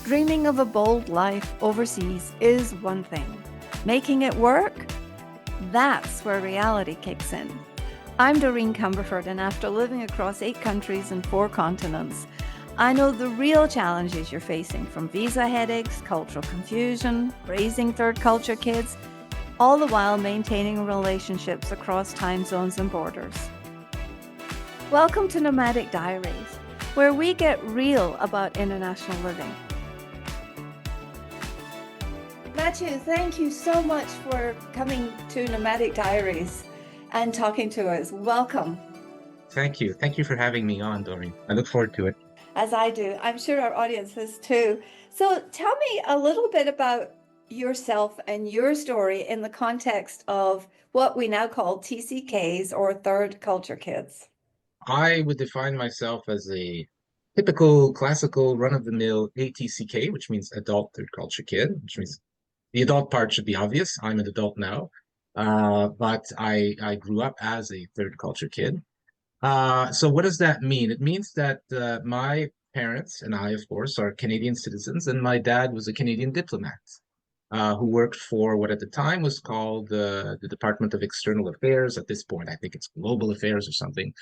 Dreaming of a bold life overseas is one thing. Making it work? That's where reality kicks in. I'm Doreen Cumberford, and after living across 8 countries and 4 continents, I know the real challenges you're facing, from visa headaches, cultural confusion, raising third culture kids, all the while maintaining relationships across time zones and borders. Welcome to Nomadic Diaries, where we get real about international living. Mathieu, thank you so much for coming to Nomadic Diaries and talking to us. Welcome. Thank you. Thank you for having me on, Doreen. I look forward to it. As I do. I'm sure our audience is too. So tell me a little bit about yourself and your story in the context of what we now call TCKs, or third culture kids. I would define myself as a typical classical run-of-the-mill ATCK, which means adult third culture kid, which means the adult part should be obvious. I'm an adult now, but I grew up as a third culture kid. So what does that mean? It means that my parents and I, of course, are Canadian citizens, and my dad was a Canadian diplomat who worked for what at the time was called the Department of External Affairs. At this point, I think it's Global Affairs or something.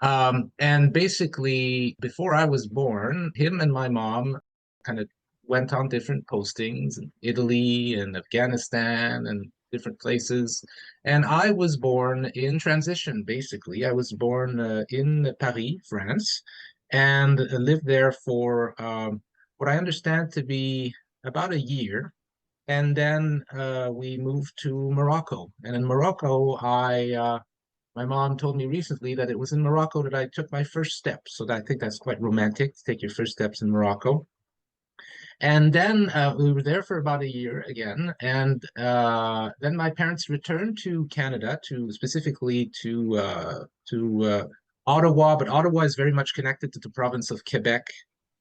And basically, before I was born, him and my mom kind of went on different postings in Italy and Afghanistan and different places. And I was born in transition, basically. I was born in Paris, France, and lived there for what I understand to be about a year. And then we moved to Morocco. And in Morocco, my mom told me recently that it was in Morocco that I took my first steps. So I think that's quite romantic to take your first steps in Morocco. And then we were there for about a year again. And then my parents returned to Canada, to specifically to Ottawa. But Ottawa is very much connected to the province of Quebec.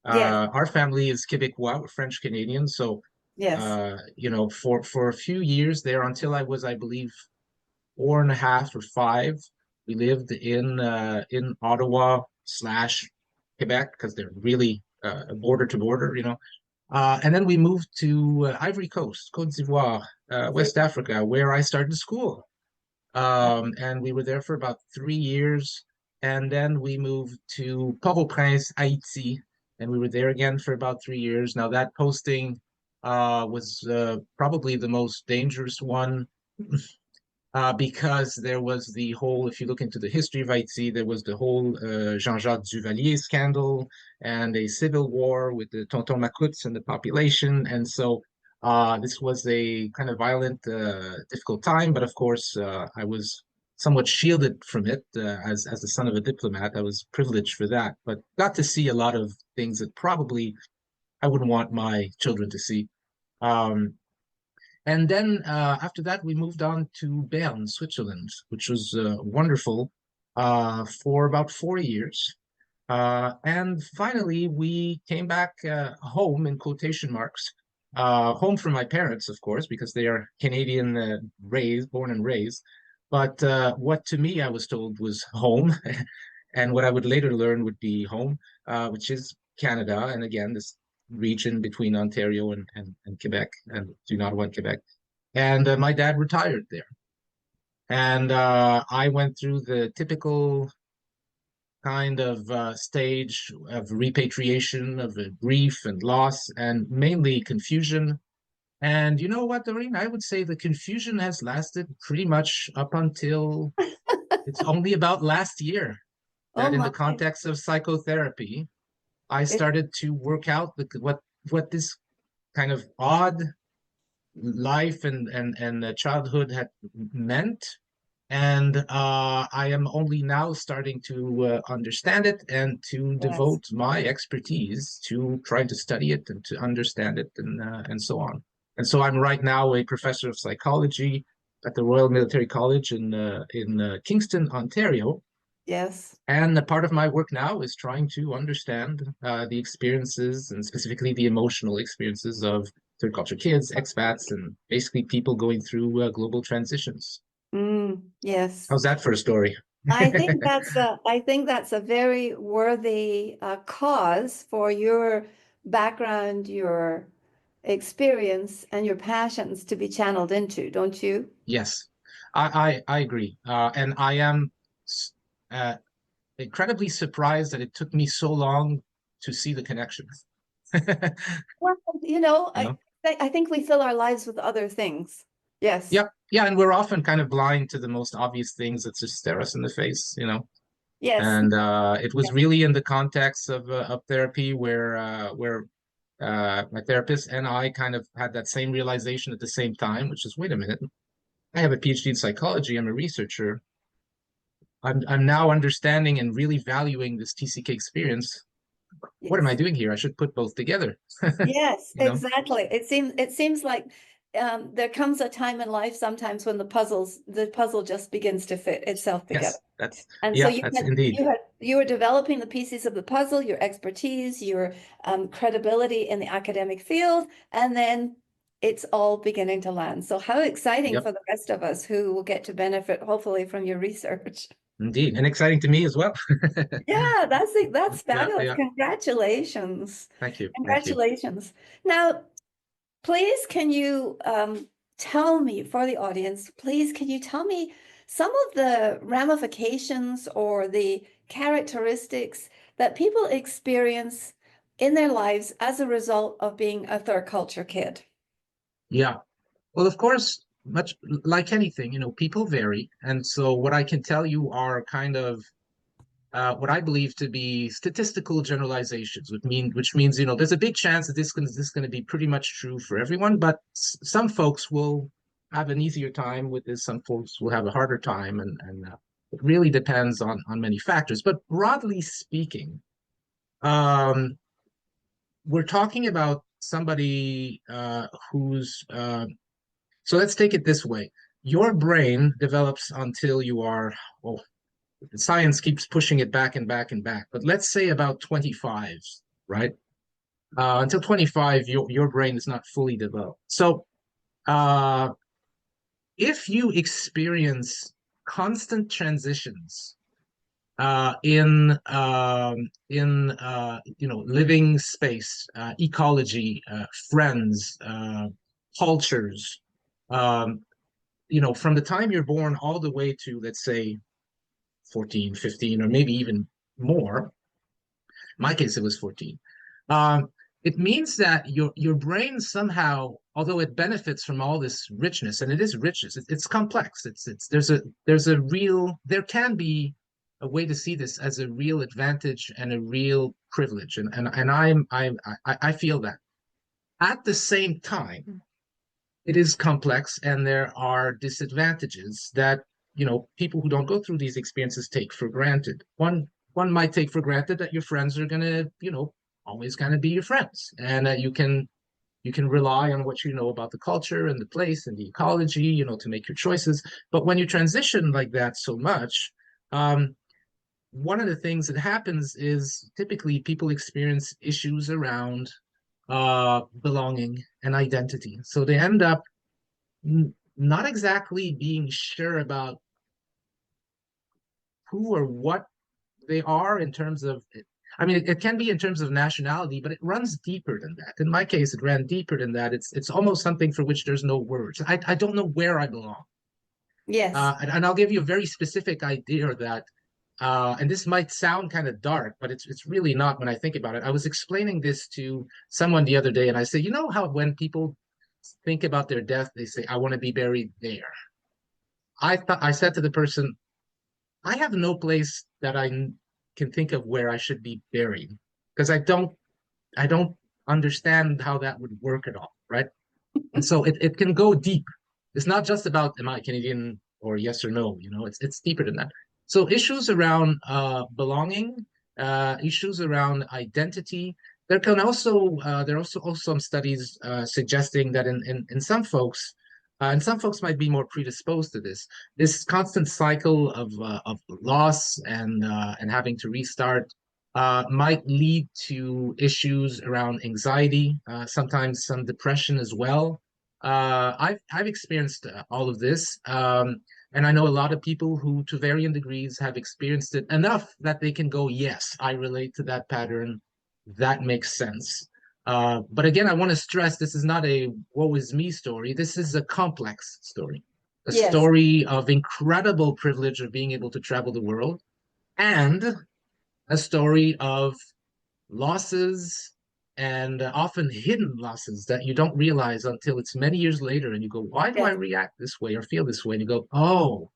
Yes, Our family is Quebecois, we're French Canadian. So yes. for a few years there, until I was, I believe, 4.5 or 5, we lived in Ottawa slash Quebec, because they're really border to border. And then we moved to Ivory Coast, Côte d'Ivoire, West Africa, where I started school. And we were there for about 3 years. And then we moved to Port-au-Prince, Haiti, and we were there again for about 3 years. Now, that posting was probably the most dangerous one, because there was the whole, if you look into the history of Haiti, there was the whole Jean-Jacques Duvalier scandal and a civil war with the Tonton Macoutes and the population. And so this was a kind of violent, difficult time. But of course, I was somewhat shielded from it as the son of a diplomat. I was privileged for that, but got to see a lot of things that probably I wouldn't want my children to see. Um, and then after that, we moved on to Bern, Switzerland, which was wonderful for about 4 years. And finally, we came back home, in quotation marks, home for my parents, of course, because they are Canadian raised, born and raised. But what to me I was told was home, and what I would later learn would be home, which is Canada. And again, this region between Ontario and Quebec, and between Ottawa and Quebec. And my dad retired there. And I went through the typical kind of stage of repatriation, of grief and loss, and mainly confusion. And you know what, Doreen? I would say the confusion has lasted pretty much up until it's only about last year Oh that, in my. the context of psychotherapy, I It, started to work out what this kind of odd life and childhood had meant. And I am only now starting to understand it, and to yes. devote my expertise to trying to study it and to understand it, and so on. And so I'm right now a professor of psychology at the Royal Military College in Kingston, Ontario. Yes. And a part of my work now is trying to understand the experiences, and specifically the emotional experiences, of third culture kids, expats, and basically people going through global transitions. Yes. How's that for a story? I think that's a very worthy cause for your background, your experience, and your passions to be channeled into, don't you? Yes, I agree. And I am uh, incredibly surprised that it took me so long to see the connections. Well, You know? I think we fill our lives with other things. Yes. Yep. Yeah, and we're often kind of blind to the most obvious things that just stare us in the face, you know. Yes. And it was Yes. really in the context of therapy where my therapist and I kind of had that same realization at the same time, which is, wait a minute, I have a PhD in psychology, I'm a researcher. I'm now understanding and really valuing this TCK experience. What am I Yes. doing here? I should put both together, Yes, you know? exactly. It seems like there comes a time in life sometimes when the puzzle just begins to fit itself together. Yes, that's And so yeah, you that's had indeed. you had you were developing the pieces of the puzzle, your expertise, your credibility in the academic field, and then it's all beginning to land. So how exciting Yep, for the rest of us who will get to benefit hopefully from your research. indeed. And exciting to me as well. Yeah, that's Yeah, fabulous. yeah. Congratulations. Thank you. Thank you. Congratulations. Now, please, can you tell me, for the audience, please, can you tell me some of the ramifications or the characteristics that people experience in their lives as a result of being a third culture kid? Yeah. Well, of course, much like anything, you know, people vary. And so what I can tell you are kind of what I believe to be statistical generalizations, which means, you know, there's a big chance that this is going to be pretty much true for everyone, but some folks will have an easier time with this, some folks will have a harder time, and it really depends on many factors. But broadly speaking, um, we're talking about somebody who's so let's take it this way. Your brain develops until you are, well, science keeps pushing it back and back and back, but let's say about 25, right? Until 25, your brain is not fully developed. So uh, if you experience constant transitions in you know, living space, ecology, friends, cultures, um, you know, from the time you're born all the way to, let's say, 14, 15, or maybe even more. In my case, it was 14. Um, it means that your brain somehow, although it benefits from all this richness, and it is richness, it's complex. It's there's a real there can be a way to see this as a real advantage and a real privilege, and I feel that. At the same time, it is complex, and there are disadvantages that, you know, people who don't go through these experiences take for granted. One might take for granted that your friends are gonna, you know, always kind of be your friends, and that you can rely on what you know about the culture and the place and the ecology, you know, to make your choices. But when you transition like that so much, um, one of the things that happens is typically people experience issues around belonging and identity. So they end up not exactly being sure about who or what they are in terms of, I mean, it can be in terms of nationality, but it runs deeper than that. In my case, it ran deeper than that. It's almost something for which there's no words. I don't know where I belong. Yes. And I'll give you a very specific idea of that. And this might sound kind of dark, but it's really not when I think about it. I was explaining this to someone the other day, and I said, you know how when people think about their death, they say, I want to be buried there. I said to the person, I have no place that can think of where I should be buried because I don't understand how that would work at all, right? And so it can go deep. It's not just about am I Canadian or yes or no, you know, it's deeper than that. So issues around belonging, issues around identity. There are also some studies suggesting that in some folks, and some folks might be more predisposed to this constant cycle of loss and having to restart might lead to issues around anxiety, sometimes some depression as well. I've experienced all of this, and I know a lot of people who, to varying degrees, have experienced it enough that they can go, "Yes, I relate to that pattern. That makes sense." But again, I want to stress this is not a woe is me story. This is a complex story, a Yes. story of incredible privilege of being able to travel the world, and a story of losses and often hidden losses that you don't realize until it's many years later. And you go, why do I Yes. react this way or feel this way? And you go, oh,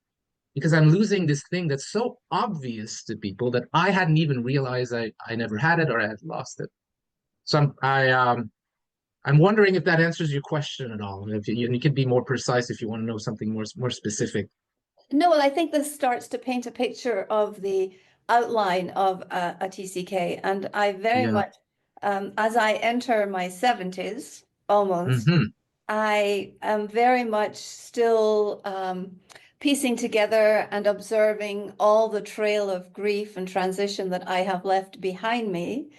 because I'm losing this thing that's so obvious to people that I hadn't even realized I never had it or I had lost it. So I'm wondering if that answers your question at all. If you, and you can be more precise if you want to know something more specific. No, well, I think this starts to paint a picture of the outline of a TCK. And I very Yeah. much, as I enter my 70s almost, Hmm. I am very much still piecing together and observing all the trail of grief and transition that I have left behind me.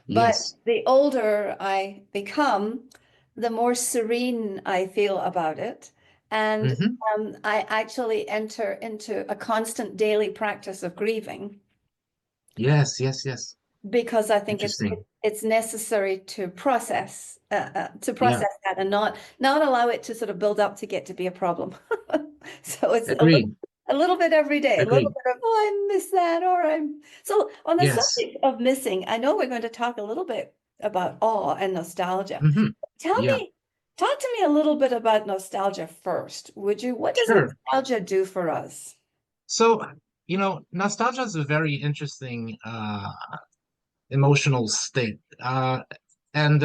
But Yes. the older I become, the more serene I feel about it. And Hmm. I actually enter into a constant daily practice of grieving Yes. Yes. Yes. because I think Interesting. it's necessary to Yeah. process that and not allow it to sort of build up to get to be a problem. So it's Agreed. a little bit every day, a little Agreed. bit of oh I miss that or I'm so on the Yes. subject of missing. I know we're going to talk a little bit about awe and nostalgia. Hmm. Tell Yeah. me, talk to me a little bit about nostalgia first, would you? What does Sure. nostalgia do for us? So, nostalgia is a very interesting emotional state. And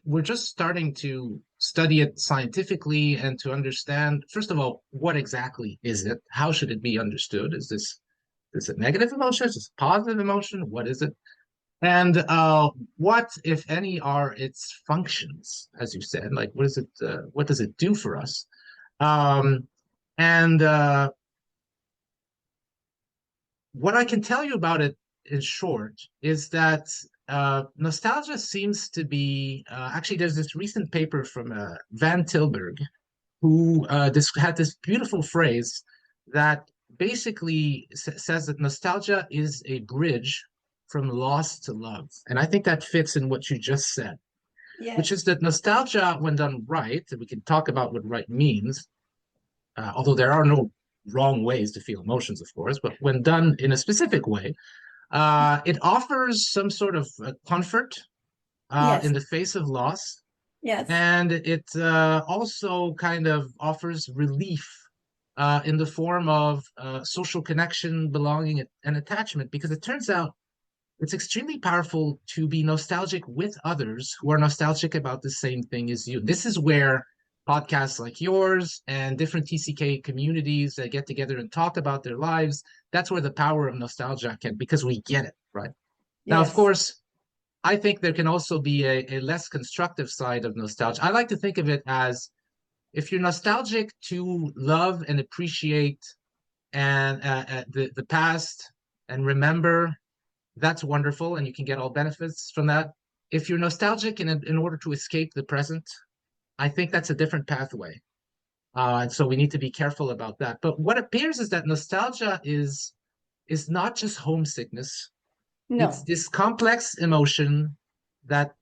we're just starting to study it scientifically and to understand, first of all, what exactly is it? How should it be understood? Is a negative emotion? Is this a positive emotion? What is it? And what, if any, are its functions, as you said? Like, what is it? What does it do for us? Um, and what I can tell you about it in short is that nostalgia seems to be actually, there's this recent paper from Van Tilburg who had this beautiful phrase that basically says that nostalgia is a bridge from loss to love. And I think that fits in what you just said, which Yes, is that nostalgia, when done right, and we can talk about what right means, although there are no wrong ways to feel emotions, of course, but when done in a specific way, it offers some sort of comfort in yes, the face of loss, yes. and it also kind of offers relief in the form of social connection, belonging, and attachment, because it turns out it's extremely powerful to be nostalgic with others who are nostalgic about the same thing as you. This is where podcasts like yours and different TCK communities that get together and talk about their lives, that's where the power of nostalgia can, because we get it, right? Now, of Yes. course, I think there can also be a less constructive side of nostalgia. I like to think of it as if you're nostalgic to love and appreciate and the past and remember, that's wonderful, and you can get all benefits from that. If you're nostalgic in order to escape the present, I think that's a different pathway. And so we need to be careful about that. But what appears is that nostalgia is not just homesickness. It's No. this complex emotion that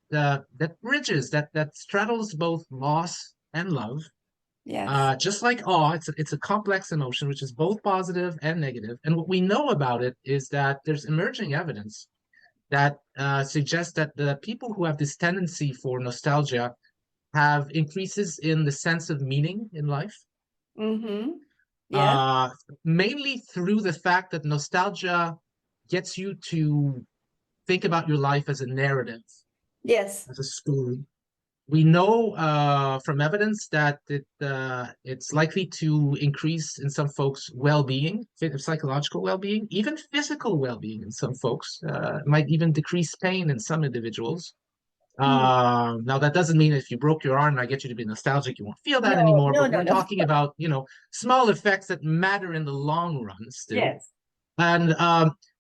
bridges, that straddles both loss and love. Yes. Just like awe, it's a complex emotion which is both positive and negative. And what we know about it is that there's emerging evidence that suggests that the people who have this tendency for nostalgia have increases in the sense of meaning in life, Mm-hmm. Yes. uh, mainly through the fact that nostalgia gets you to think about your life as a narrative, Yes. as a story. We know from evidence that it's likely to increase in some folks' well-being, psychological well-being, even physical well-being in some folks. Might even decrease pain in some individuals. Hmm. Now that doesn't mean if you broke your arm and I get you to be nostalgic, you won't feel that No, anymore. no, But no, we're no. talking about, small effects that matter in the long run still. Yes. And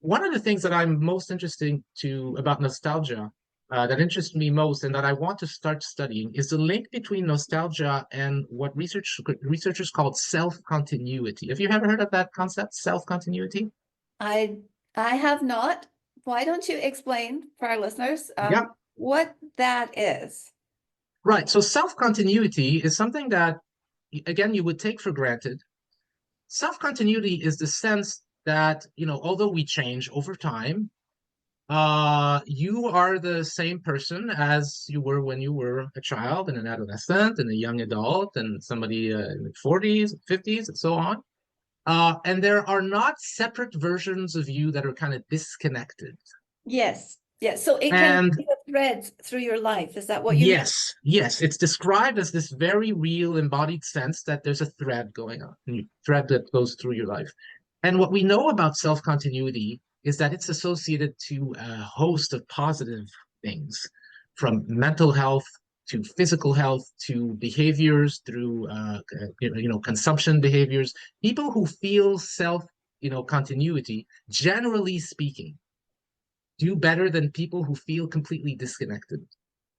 one of the things that I'm most interesting to about nostalgia, that interests me most, and that I want to start studying, is the link between nostalgia and what researchers call self-continuity. Have you ever heard of that concept, self-continuity? I I have not. Why don't you explain for our listeners? Yep. what that is. Right. So self-continuity is something that, again, you would take for granted. Self-continuity is the sense that, although we change over time, you are the same person as you were when you were a child and an adolescent and a young adult and somebody in the 40s, 50s, and so on. And there are not separate versions of you that are kind of disconnected. Yes. Yes. So it can And be a thread through your life. Is that what you mean? yes, yes, it's described as this very real embodied sense that there's a thread going on, a thread that goes through your life. And what we know about self-continuity is that it's associated to a host of positive things, from mental health to physical health to behaviors through consumption behaviors. People who feel continuity, generally speaking, do better than people who feel completely disconnected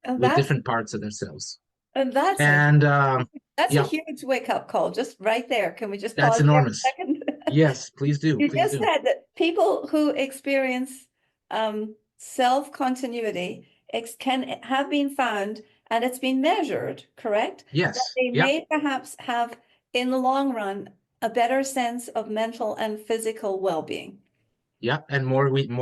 And with that's different parts of themselves. and that's a And that's a yeah, huge wake-up call, just right there. Can we just that's pause there a enormous. second? Yes, please do. You Please just do. said that people who experience self-continuity can have been found, and it's been measured, correct? That Yes. they Yeah. may perhaps have, in the long run, a better sense of mental and physical well-being. Yeah. And more meaning,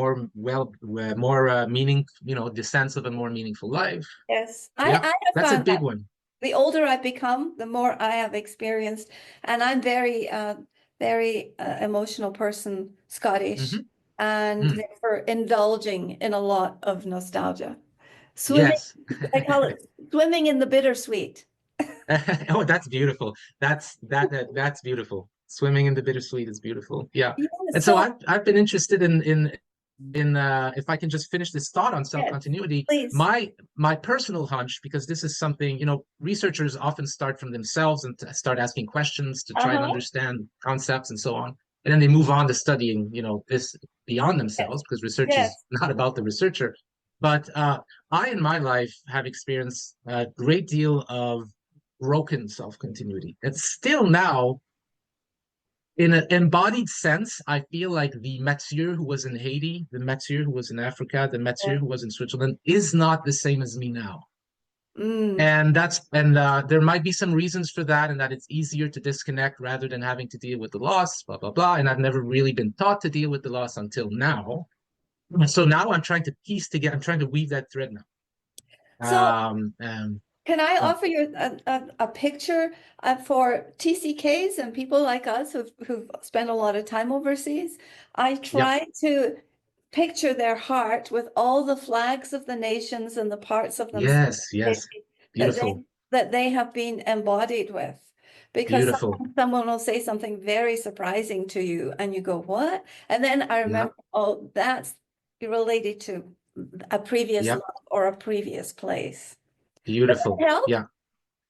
the sense of a more meaningful life. Yes, Yeah. I have That's a found big that. one. The older I've become, the more I have experienced, and I'm very emotional person, Scottish, Hmm. and Mm. therefore indulging in a lot of nostalgia. Swimming, Yes. I call it swimming in the bittersweet. Oh, that's beautiful. That's beautiful. Swimming in the bittersweet is beautiful. Yeah. Yeah, And so so I've been interested in if I can just finish this thought on yes, self-continuity, please. my personal hunch, because this is something, researchers often start from themselves and start asking questions to try and Uh-huh. understand concepts and so on. And then they move on to studying, this beyond Yes, themselves, because research is yes. not about the researcher. But I, in my life, have experienced a great deal of broken self-continuity. It's still now, in an embodied sense, I feel like the Mathieu who was in Haiti, the Mathieu who was in Africa, the Mathieu Yes. who was in Switzerland is not the same as me now. Mm, And there might be some reasons for that, and that it's easier to disconnect rather than having to deal with the loss, blah blah blah. And I've never really been taught to deal with the loss until now. So now I'm trying to piece together. I'm trying to weave that thread now. so can I Yeah, offer you a picture for TCKs and people like us who've spent a lot of time overseas? I yeah, try to picture their heart with all the flags of the nations and the parts of themselves yes, that yes, that they beautiful, that they have been embodied with. Because beautiful. sometimes someone will say something very surprising to you, and you go, "What?" And then I Yeah, remember, oh, that's related to a previous yeah, love or a previous place. Does beautiful. that help? Yeah.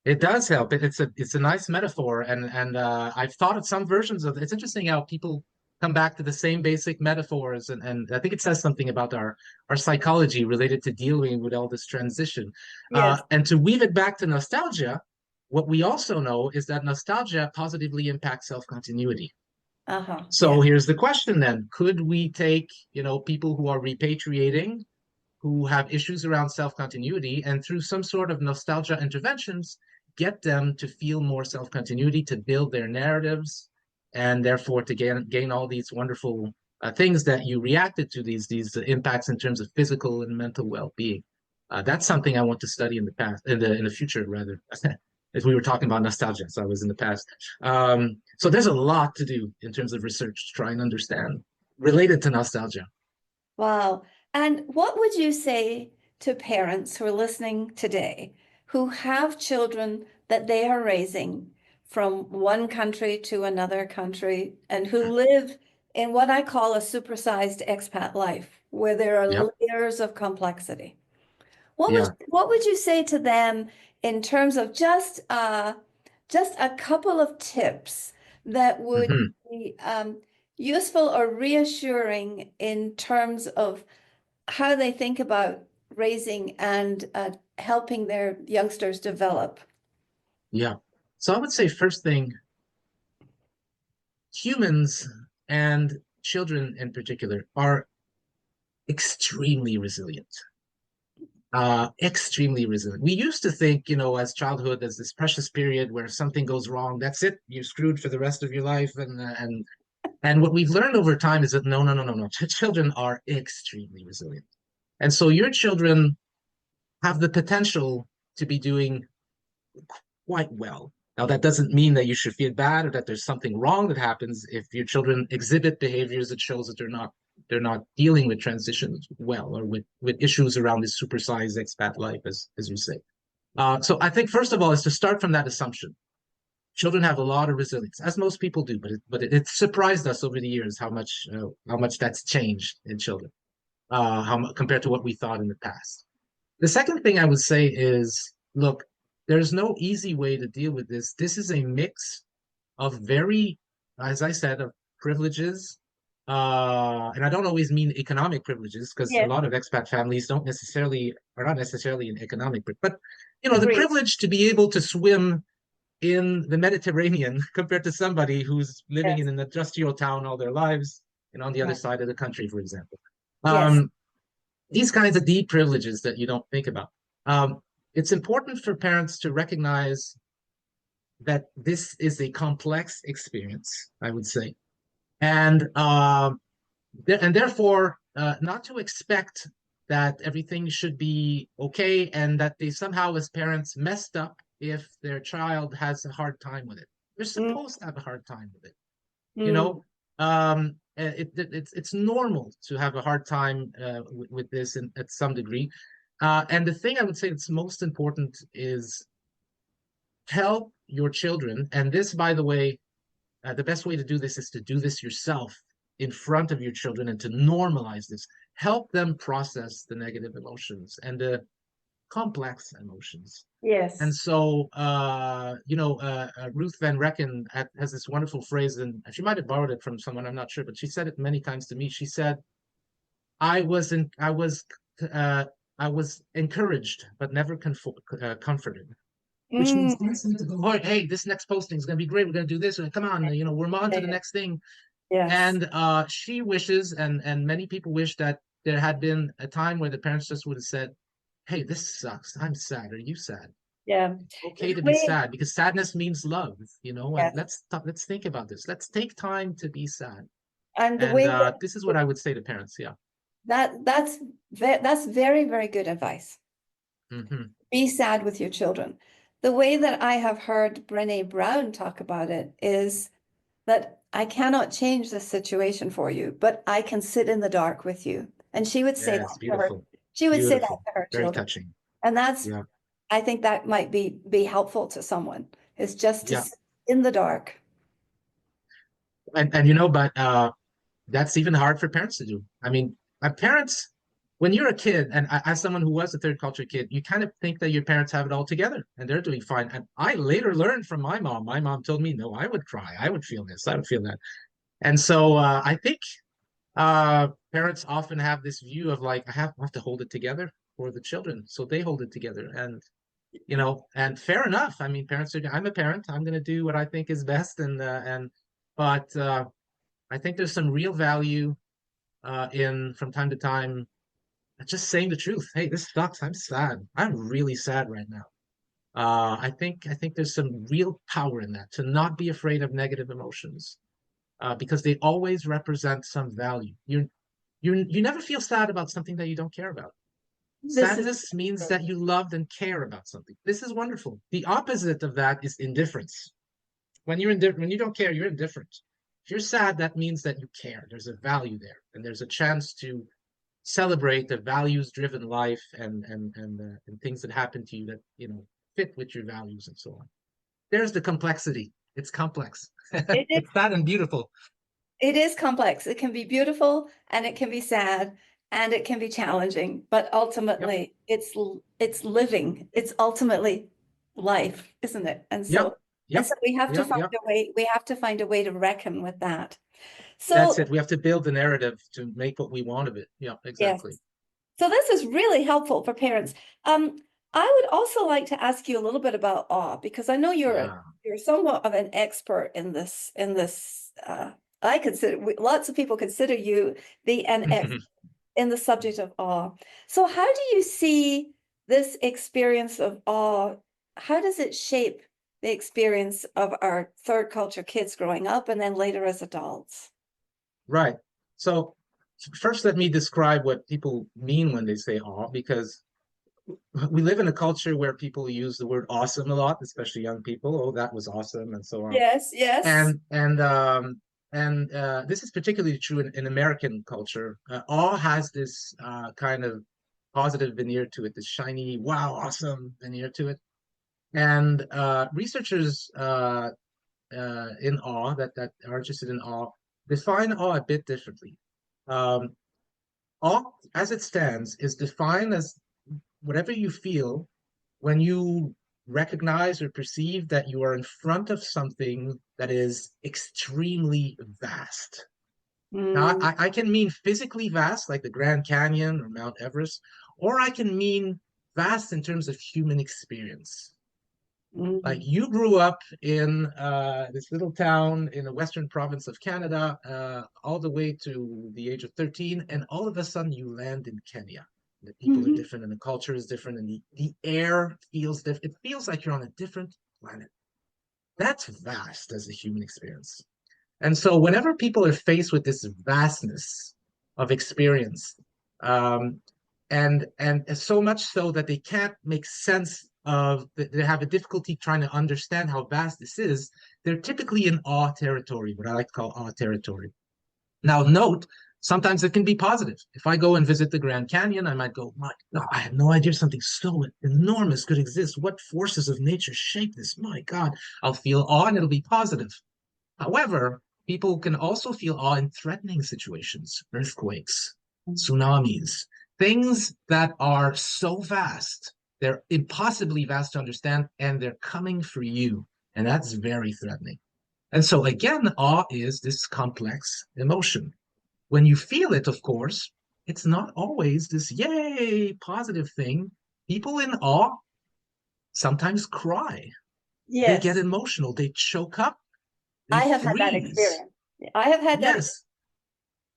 It does help. It's a nice metaphor, and I've thought of some versions of it. It's interesting how people come back to the same basic metaphors, and I think it says something about our psychology related to dealing with all this transition. Yes. And to weave it back to nostalgia, what we also know is that nostalgia positively impacts self-continuity. Uh-huh. So Yeah. here's the question then: could we take, people who are repatriating, who have issues around self-continuity, and through some sort of nostalgia interventions, get them to feel more self-continuity, to build their narratives, and therefore to gain all these wonderful things that you reacted to, these impacts in terms of physical and mental well-being. That's something I want to study in the past, in the future rather. If we were talking about nostalgia, so I was in the past. So there's a lot to do in terms of research to try and understand related to nostalgia. Wow. And what would you say to parents who are listening today who have children that they are raising from one country to another country and who live in what I call a supersized expat life, where there are Yep. layers of complexity? Yeah. What would you say to them in terms of just a couple of tips that would Hmm. be useful or reassuring in terms of how they think about raising and helping their youngsters develop? Yeah. So I would say first thing, humans and children in particular are extremely resilient. extremely resilient. We used to think, as childhood, as this precious period where something goes wrong, that's it, you're screwed for the rest of your life. And what we've learned over time is that no, no, no, no, no. Children are extremely resilient. And so your children have the potential to be doing quite well. Now, that doesn't mean that you should feel bad or that there's something wrong that happens if your children exhibit behaviors that shows that they're not dealing with transitions well, or with issues around this supersized expat life, as you say. So I think first of all is to start from that assumption. Children have a lot of resilience, as most people do, but it surprised us over the years how much that's changed in children, compared to what we thought in the past. The second thing I would say is, look, there's no easy way to deal with this. This is a mix of very, as I said, of privileges. And I don't always mean economic privileges, because a Yes, lot of expat families are not necessarily in economic, but the agreed. privilege to be able to swim in the Mediterranean compared to somebody who's living in Yes, an industrial town all their lives and on the other right. side of the country, for example. Yes. Um, these kinds of deep privileges that you don't think about. Um, it's important for parents to recognize that this is a complex experience, I would say, and therefore not to expect that everything should be okay and that they somehow, as parents, messed up if their child has a hard time with it. They're Mm, supposed to have a hard time with it, you mm, know. It's normal to have a hard time with this at some degree. And the thing I would say that's most important is help your children. And this, by the way, the best way to do this is to do this yourself in front of your children and to normalize this. Help them process the negative emotions and the complex emotions. And yes. so, Ruth Van Recken has this wonderful phrase, and she might have borrowed it from someone, I'm not sure, but she said it many times to me. She said, "I was in, uh, I was encouraged, but never comforted." Which means Mm, constantly to go, oh, hey, this next posting is going to be great. We're going to do this. Come on, we're on to the next thing. yes. And she wishes, and many people wish that there had been a time where the parents just would have said, "Hey, this sucks. I'm sad. Are you sad? Yeah. It's okay The to be way, sad because sadness means love, and yes. let's think about this. Let's take time to be sad." And the And way that this is what I would say to parents. Yeah. that's very, very good advice. Hmm. Be sad with your children. The way that I have heard Brené Brown talk about it is that I cannot change the situation for you, but I can sit in the dark with you. And she would say that Yes, to her, beautiful, she would say that beautiful, to her very children. touching. And that's, Yeah, I think that might be helpful to someone, is just to yeah, sit in the dark. but that's even hard for parents to do. I mean, my parents, when you're a kid, and as someone who was a third culture kid, you kind of think that your parents have it all together and they're doing fine. And I later learned from my mom. My mom told me, no, I would cry. I would feel this. I would feel that. And so I think parents often have this view of like, I have to hold it together for the children. So they hold it together. And fair enough. I mean, I'm a parent. I'm going to do what I think is best. But I think there's some real value in from time to time just saying the truth. Hey, this sucks. I'm sad. I'm really sad right now. I think there's some real power in that, to not be afraid of negative emotions, because they always represent some value. You never feel sad about something that you don't care about. This is Sadness means that you loved and care about something. This is wonderful. The opposite of that is indifference. When you don't care, you're indifferent. If you're sad, that means that you care. There's a value there, and there's a chance to celebrate the values-driven life and things that happen to you that fit with your values and so on. There's the complexity. It's complex. it is It's sad and beautiful. it is complex. It can be beautiful and it can be sad and it can be challenging, but Yep. ultimately it's living. It's ultimately life, isn't it? And Yep. so Yep. we have to Yep. find Yep. a way, we have to find a way to reckon with that. That's So it. We have to build the narrative to make what we want of it. Yeah, yes. exactly. So this is really helpful for parents. I would also like to ask you a little bit about awe because I know Yeah. you're somewhat of an expert in this. I consider lots of people consider you the an expert in the subject of awe. So how do you see this experience of awe, how does it shape the experience of our third culture kids growing up and then later as adults? Right. So first, let me describe what people mean when they say awe, because we live in a culture where people use the word awesome a lot, especially young people. Oh, that was awesome, and so on. Yes, yes. And and um this is particularly true in American culture. Awe has this kind of positive veneer to it, this shiny, wow, awesome veneer to it. And researchers in awe that are interested in awe define awe a bit differently. Um, Awe, as it stands, is defined as whatever you feel when you recognize or perceive that you are in front of something that is extremely vast. Now, Mm, I can mean physically vast, like the Grand Canyon or Mount Everest, or I can mean vast in terms of human experience. Like mm, you grew up in this little town in the western province of Canada, all the way to the age of 13, and all of a sudden you land in Kenya. The people are mhm, different, and the culture is different, and the air feels different. It feels like you're on a different planet. That's vast as a human experience. And so, whenever people are faced with this vastness of experience, um, and so much so that they can't make sense of, they have a difficulty trying to understand how vast this is, they're typically in awe territory, what I like to call awe territory. Now, note, sometimes it can be positive. If I go and visit the Grand Canyon, I might go, my God, I had no idea something so enormous could exist. What forces of nature shape this? My God, I'll feel awe and it'll be positive. However, people can also feel awe in threatening situations, earthquakes, tsunamis, things that are so vast, they're impossibly vast to understand, and they're coming for you. And that's very threatening. And so, again, awe is this complex emotion. When you feel it, of course, it's not always this yay, positive thing. People in awe sometimes cry, they get yes. emotional, they choke up, they I have had that freeze. experience. I have had that. Yes.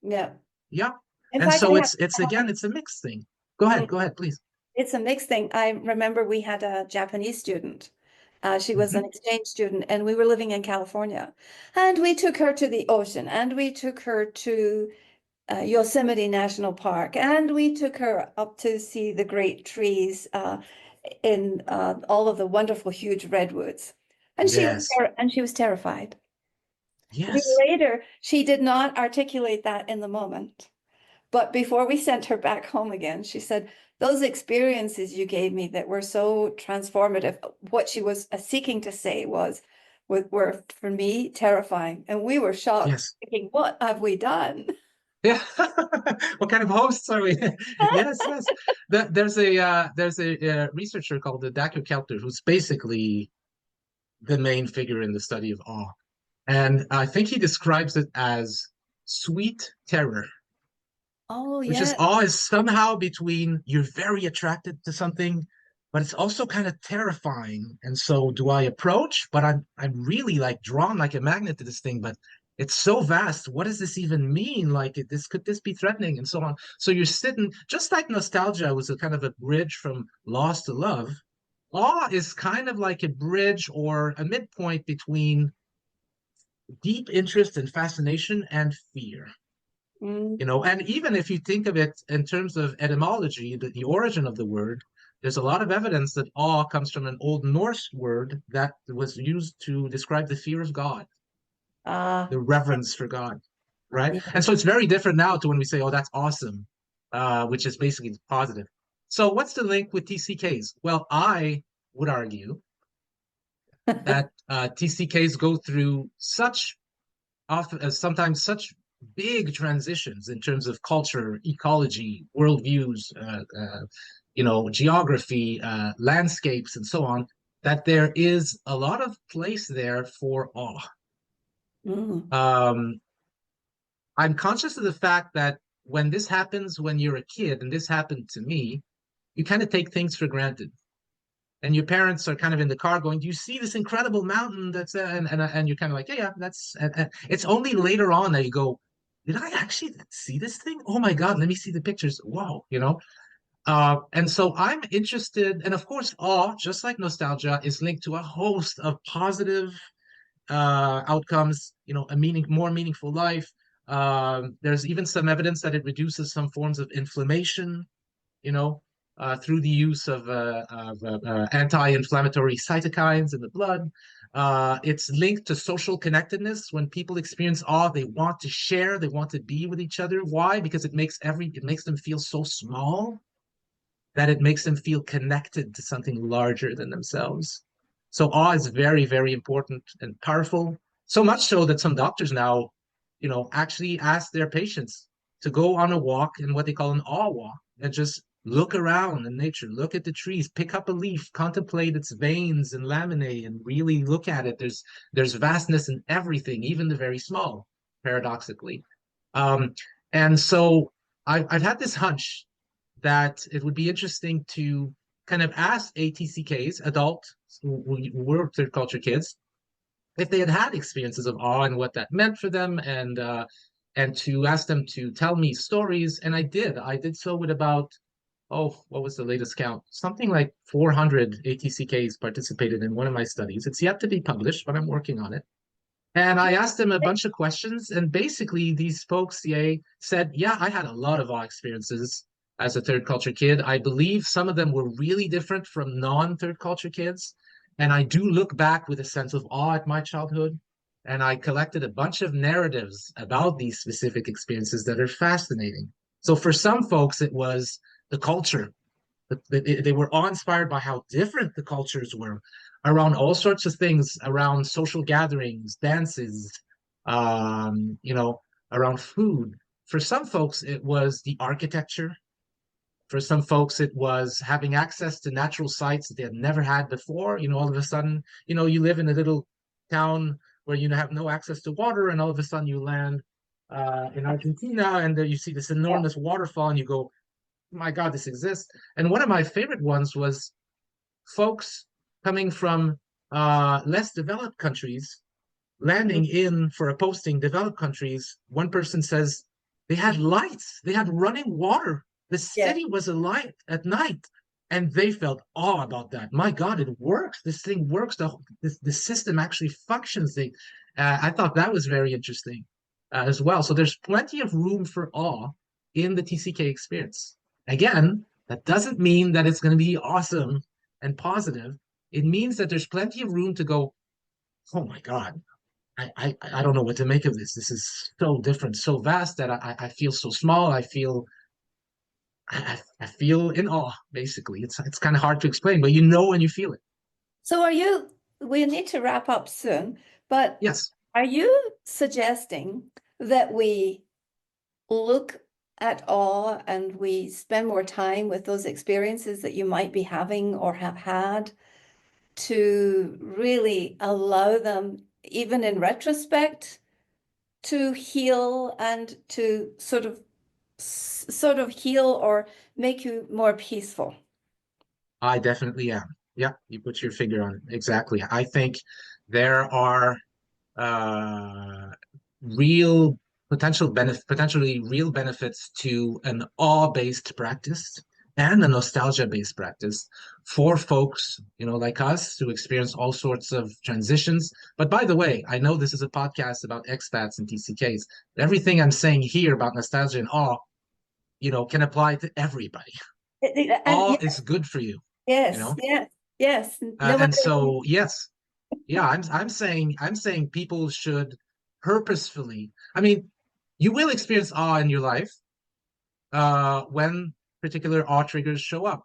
Yeah. Yeah. In And fact, so it's again, it's a mixed thing. mm, Go ahead, please. it's a mixed thing. I remember we had a Japanese student. She was an Hmm. exchange student, and we were living in California. And we took her to the ocean, and we took her to Yosemite National Park, and we took her up to see the great trees in all of the wonderful, huge redwoods. Yes. And she was terrified. Yes. Later, she did not articulate that in the moment. But before we sent her back home again, she said, those experiences you gave me that were so transformative, what she was seeking to say were for me terrifying. And we were shocked, Yes. thinking, what have we done? Yeah. What kind of hosts are we? Yes, yes. There's a researcher called the Dr. Kelter who's basically the main figure in the study of awe. And I think he describes it as sweet terror, Oh, which is yeah. awe is somehow between you're very attracted to something, but it's also kind of terrifying. And so do I approach? But I'm really like drawn like a magnet to this thing, but it's so vast. What does this even mean? Like this could this be threatening and so on. So you're sitting just like nostalgia was a kind of a bridge from loss to love. Awe is kind of like a bridge or a midpoint between deep interest and fascination and fear. Mm. And even if you think of it in terms of etymology, the origin of the word, there's a lot of evidence that awe comes from an Old Norse word that was used to describe the fear of God, Uh, the reverence for God, right? yeah. And so it's very different now to when we say, oh, that's awesome, which is basically positive. So what's the link with TCKs? Well, I would argue that TCKs go through such often sometimes such big transitions in terms of culture, ecology, worldviews, geography, landscapes, and so on, that there is a lot of place there for awe. Mm. Um, I'm conscious of the fact that when this happens when you're a kid, and this happened to me, you kind of take things for granted. And your parents are kind of in the car going, "Do you see this incredible mountain?" That's and you're kind of like, "Yeah, yeah." And it's only later on that you go, "Did I actually see this thing? Oh my God, let me see the pictures." Wow. And so I'm interested, and of course, awe, just like nostalgia, is linked to a host of positive outcomes, more meaningful life. There's even some evidence that it reduces some forms of inflammation, you know, through the use of anti-inflammatory cytokines in the blood. It's linked to social connectedness. When people experience awe, they want to share, they want to be with each other. Why? Because it makes them feel so small that it makes them feel connected to something larger than themselves. So awe is very, very important and powerful. So much so that some doctors now, actually ask their patients to go on a walk in what they call an awe walk and just look around in nature, look at the trees, pick up a leaf, contemplate its veins and laminae, and really look at it. There's vastness in everything, even the very small, paradoxically. Um, and so I've had this hunch that it would be interesting to kind of ask ATCKs, adults who were third culture kids, if they had had experiences of awe and what that meant for them, and to ask them to tell me stories. And I did. I did so with about, what was the latest count? Something like 400 ATCKs participated in one of my studies. It's yet to be published, but I'm working on it. And I asked them a bunch of questions, and basically these folks, said, yeah, I had a lot of awe experiences as a third culture kid. I believe some of them were really different from non-third culture kids. And I do look back with a sense of awe at my childhood. And I collected a bunch of narratives about these specific experiences that are fascinating. So for some folks, it was the culture. They were awe-inspired by how different the cultures were around all sorts of things, around social gatherings, dances, around food. For some folks, it was the architecture. For some folks, it was having access to natural sites that they had never had before. All of a sudden, you live in a little town where you have no access to water, and all of a sudden you land in Argentina, and you see this Yeah. enormous waterfall, and you go, my God, this exists. And one of my favorite ones was folks coming from less developed countries Mhm. landing in for a posting developed countries. One person says they had lights, they had running water. The Yeah. city was alight at night. And they felt awe about that. My God, it works. This thing works. The system actually functions. I thought that was very interesting as well. So there's plenty of room for awe in the TCK experience. Again, that doesn't mean that it's going to be awesome and positive. It means that there's plenty of room to go, oh my God, I don't know what to make of this. This is so different, so vast that I feel so small. I feel in awe, basically. It's kind of hard to explain, but you know when you feel it. So we need to wrap up soon, but Yes. are you suggesting that we look at awe and we spend more time with those experiences that you might be having or have had to really allow them, even in retrospect, to heal and to sort of heal or make you more peaceful? I definitely am. Yeah, you put your finger on it. Exactly. I think there are uh, real potentially real benefits to an awe-based practice and a nostalgia-based practice for folks, like us who experience all sorts of transitions. But by the way, I know this is a podcast about expats and TCKs. But everything I'm saying here about nostalgia and awe, can apply to everybody. And Awe is good for you, you yes, know. yes, yes. No And matter. so, yes, yeah, I'm saying people should purposefully. I mean, you will experience awe in your life when particular awe triggers show up,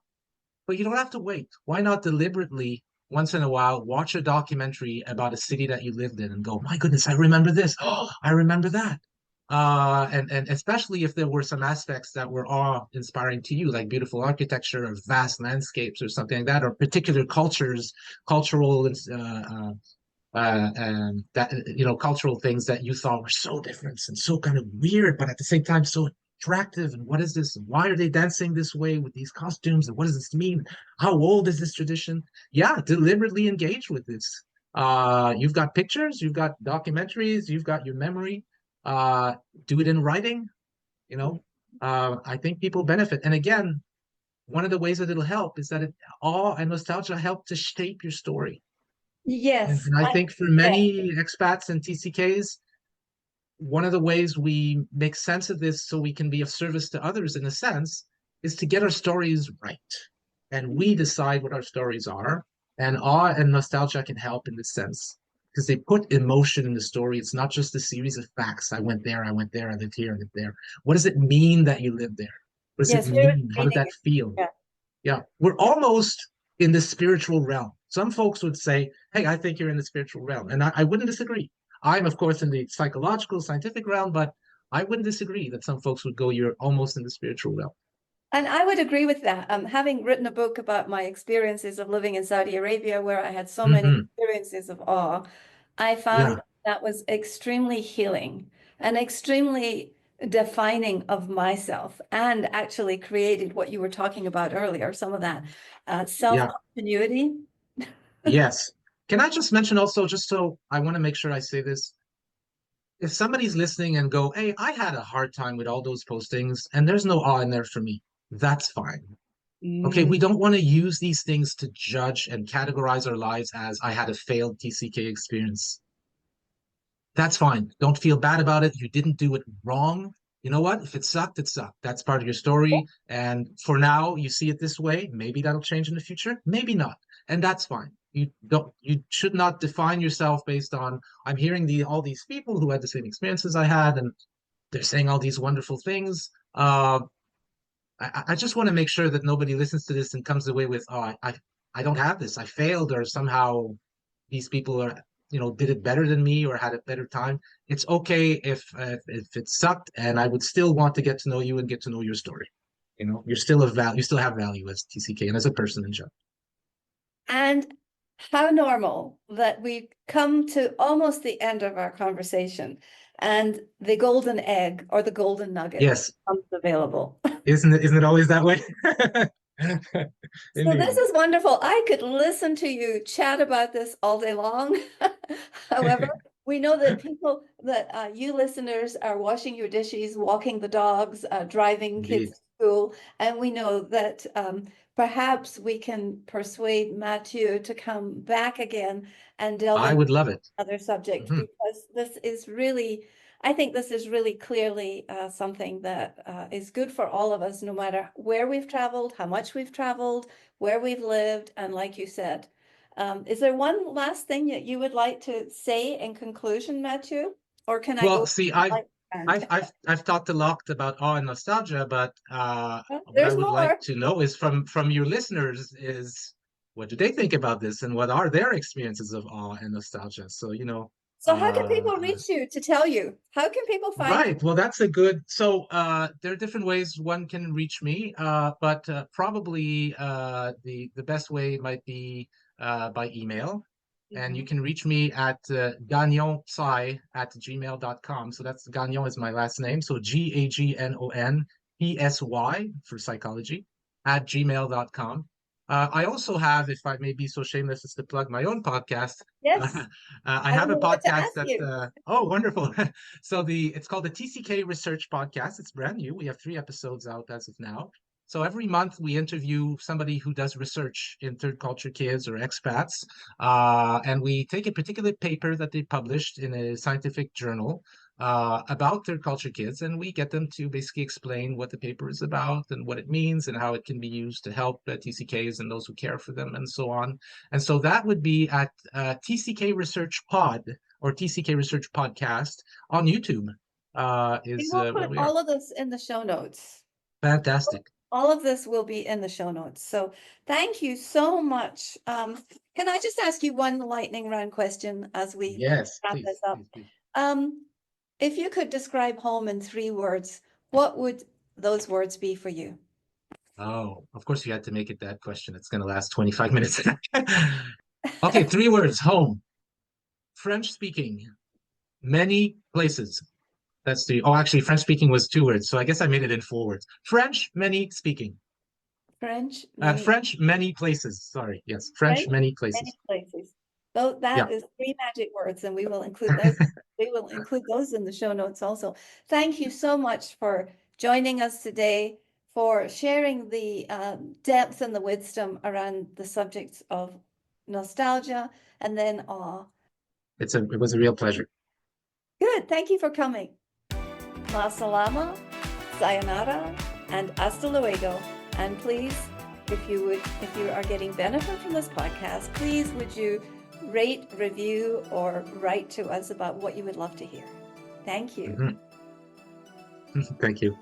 but you don't have to wait. Why not deliberately once in a while watch a documentary about a city that you lived in and go, my goodness, I remember this. Oh, I remember that. And especially if there were some aspects that were awe-inspiring to you, like beautiful architecture or vast landscapes or something like that, or particular cultural that cultural things that you thought were so different and so kind of weird, but at the same time so attractive. And what is this? And why are they dancing this way with these costumes? And what does this mean? How old is this tradition? Yeah, deliberately engage with this. You've got pictures, you've got documentaries, you've got your memory. Uh, do it in writing. You know, I think people benefit. And again, one of the ways that it'll help is that awe and nostalgia help to shape your story. Yes. And I think for many expats and TCKs, one of the ways we make sense of this so we can be of service to others in a sense is to get our stories right. And we decide what our stories are. And awe and nostalgia can help in this sense because they put emotion in the story. It's not just a series of facts. I went there, I went there, I lived here, I lived there. What does it mean that you lived there? What does it Yes, here mean? How did reading that it. feel? Yeah. Yeah, we're almost in the spiritual realm. Some folks would say, hey, I think you're in the spiritual realm. And I wouldn't disagree. I'm, of course, in the psychological, scientific realm, but I wouldn't disagree that some folks would go, you're almost in the spiritual realm. And I would agree with that. Having written a book about my experiences of living in Saudi Arabia, where I had so many Hmm. experiences of awe, I Yeah, found that was extremely healing and extremely defining of myself, and actually created what you were talking about earlier, some of that yeah, self-continuity. yes. Can I just mention also, just so I want to make sure I say this, if somebody's listening and go, hey, I had a hard time with all those postings and there's no awe in there for me, that's fine. Okay, Mm. we don't want to use these things to judge and categorize our lives as I had a failed TCK experience. That's fine. Don't feel bad about it. You didn't do it wrong. You know what? If it sucked, it sucked. That's part of your story. And for now, you see it this way. Maybe that'll change in the future. Maybe not. And that's fine. You should not define yourself based on I'm hearing all these people who had the same experiences I had, and they're saying all these wonderful things. I just want to make sure that nobody listens to this and comes away with, oh, I don't have this. I failed, or somehow these people are, did it better than me or had a better time. It's okay if it sucked, and I would still want to get to know you and get to know your story. You're still of value. You still have value as TCK and as a person in general. And how normal that we come to almost the end of our conversation and the golden egg or the golden nugget Yes, becomes available. isn't it always that way? So this Indeed. is wonderful. I could listen to you chat about this all day long. However, we know that you listeners are washing your dishes, walking the dogs, driving kids Indeed. to school, and we know that perhaps we can persuade Mathieu to come back again and delve I into would love it. another subject, Mhm. because this is really, I think this is really clearly something that is good for all of us, no matter where we've traveled, how much we've traveled, where we've lived, and like you said. Is there one last thing that you would like to say in conclusion, Mathieu? Or can I Well, go? see, I've talked a lot about awe and nostalgia, but what I There's would like more. to know is from your listeners is what do they think about this and what are their experiences of awe and nostalgia? So, So how can uh, people reach you to tell you? How can people find you? right. Well, that's a good. So, there are different ways one can reach me, but probably the best way might be by email. And you Mhm. can reach me at gagnonpsy@gmail.com. So that's Gagnon is my last name. So GAGNONPSY for psychology at gmail.com. I also have, if I may be so shameless as to plug my own podcast, Yes, I I have was a about to podcast ask that, you. oh, wonderful. So it's called the TCK Research Podcast. It's brand new. We have 3 episodes out as of now. So every month we interview somebody who does research in third culture kids or expats, and we take a particular paper that they published in a scientific journal about third culture kids, and we get them to basically explain what the paper is about and what it means and how it can be used to help TCKs and those who care for them and so on. And so that would be at TCK Research Pod or TCK Research Podcast on YouTube We is will where put we are. all of this in the show notes. Fantastic. All of this will be in the show notes. So thank you so much. Can I just ask you one lightning round question as we Yes, wrap this please, up? please, please. Um, if you could describe home in 3 words, what would those words be for you? Oh, of course you had to make it that question. It's going to last 25 minutes. Okay, 3 words. Home. French speaking. Many places. Actually, French speaking was 2 words, so I guess I made it in 4 words. French, many speaking. French, many, French, many places. Sorry. Yes, French, French, many many places. places. So Yeah. that is 3 magic words, and we will include those. We will include those in the show notes also. Thank you so much for joining us today. for sharing the depth and the wisdom around the subjects of nostalgia and then awe. It was a real pleasure. Good. Thank you for coming. Ma salama, sayonara, and hasta luego. And please, if you are getting benefit from this podcast, please would you rate, review, or write to us about what you would love to hear. Thank you. Thank you.